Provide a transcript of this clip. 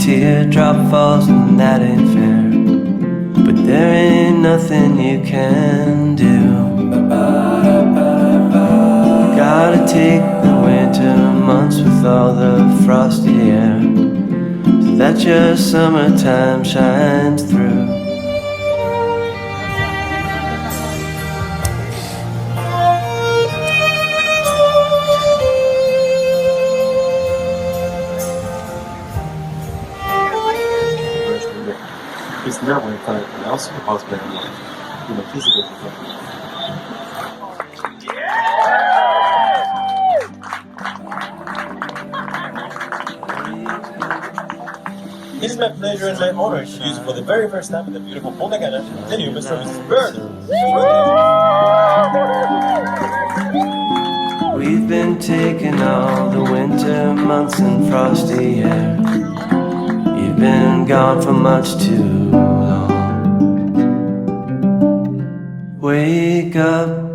teardrop falls and that ain't fair, but there ain't nothing you can do. Gotta take the winter months with all the frosty air, so that your summertime shines through. It's not when I also husband, physical. It is my pleasure and my honor to introduce for the very first time in the beautiful Punta Cana, the new Mr. and Mrs. Baird. We've been taking all the winter months and frosty air. You've been gone for much too long. Wake up